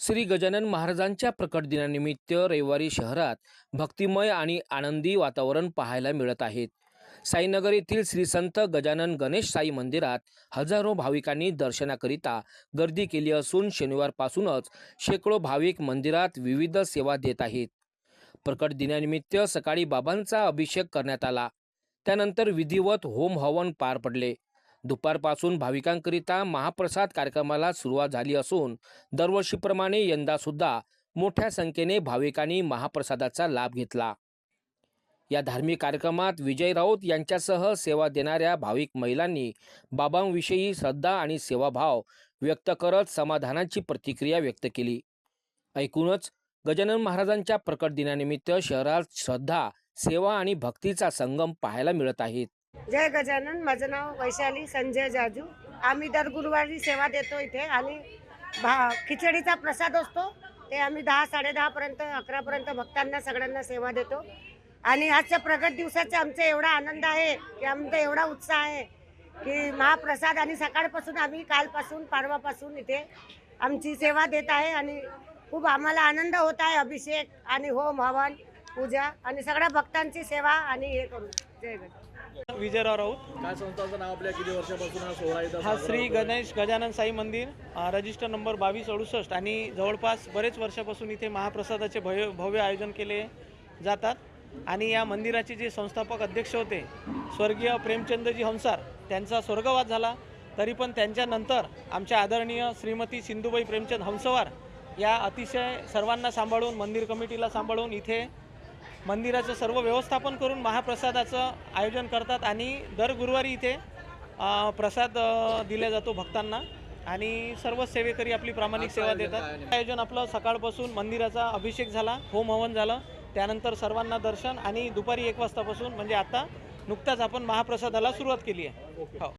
श्री गजानन महाराजांच्या प्रकट दिनानिमित्त रविवारी शहरात भक्तिमय आणि आनंदी वातावरण पाहायला मिळत आहे। साईनगर येथील श्री संत गजानन गणेश साई मंदिरात हजारो भाविकांनी दर्शनाकरिता गर्दी केली असून शनिवारपासूनच शेकडो भाविक मंदिरात विविध सेवा देत आहेत। प्रकट दिनानिमित्त सकाळी बाबांचा अभिषेक करण्यात आला, त्यानंतर विधिवत होम हवन पार पडले। दुपारपासून भाविकांकरिता महाप्रसाद कार्यक्रमाला सुरुवात झाली असून दरवर्षीप्रमाणे यंदा सुद्धा मोठ्या संख्येने भाविकांनी महाप्रसादाचा लाभ घेतला। या धार्मिक कार्यक्रमात विजय राऊत यांच्यासह सेवा देणाऱ्या भाविक महिलांनी बाबांविषयी श्रद्धा आणि सेवाभाव व्यक्त करत समाधानाची प्रतिक्रिया व्यक्त केली। ऐकूनच गजानन महाराजांच्या प्रकट दिनानिमित्त शहरात श्रद्धा, सेवा आणि भक्तीचा संगम पाहायला मिळत आहे। जय गजानन। माझं नाव वैशाली संजय जाजू। आम्ही दर गुरुवारी सेवा देतो इथे आणि खिचडीचा प्रसाद असतो ते आम्ही 10-10:30 पर्यंत 11 पर्यंत भक्तांना सगळ्यांना सेवा देतो। आणि आजच्या प्रगट दिवसाचा आमचा एवढा आनंद आहे की आमचा एवढा उत्साह आहे की महाप्रसाद आणि सकाळपासून आम्ही कालपासून परवापासून इथे आमची सेवा देत आहे आणि खूप आम्हाला आनंद होत आहे। अभिषेक आणि होम हवन पूजा आणि सगळ्या भक्तांची सेवा आणि हे करू। जय गजानन। विजय राऊत। काय संस्थाचं नाव आपल्या किती वर्षापासून हा सोहळा इथं हा साजरा श्री होतोय? गणेश गजानन साई मंदिर, रजिस्टर नंबर 2268 आणि जवळपास बरेच वर्षापासून इथे महाप्रसादाचे भव्य आयोजन केले जातात। आणि या मंदिराचे जे संस्थापक अध्यक्ष होते स्वर्गीय प्रेमचंदजी हंसार, त्यांचा स्वर्गवास झाला, तरी पण त्यांच्यानंतर आमच्या आदरणीय श्रीमती सिंधुबाई प्रेमचंद हंसवार या अतिशय सर्वांना सांभाळून, मंदिर कमिटीला सांभाळून इथे मंदिराचं सर्व व्यवस्थापन करून महाप्रसादाचं आयोजन करतात। आणि दर गुरुवारी इथे प्रसाद दिला जातो भक्तांना आणि सर्व सेवेकरी आपली प्रामाणिक सेवा देतात। आयोजन आपलं सकाळपासून मंदिराचा अभिषेक झाला, होम हवन झालं, त्यानंतर सर्वांना दर्शन आणि दुपारी 1 वाजतापासून म्हणजे आता नुकताच आपण महाप्रसादाला सुरुवात केली आहे। हो।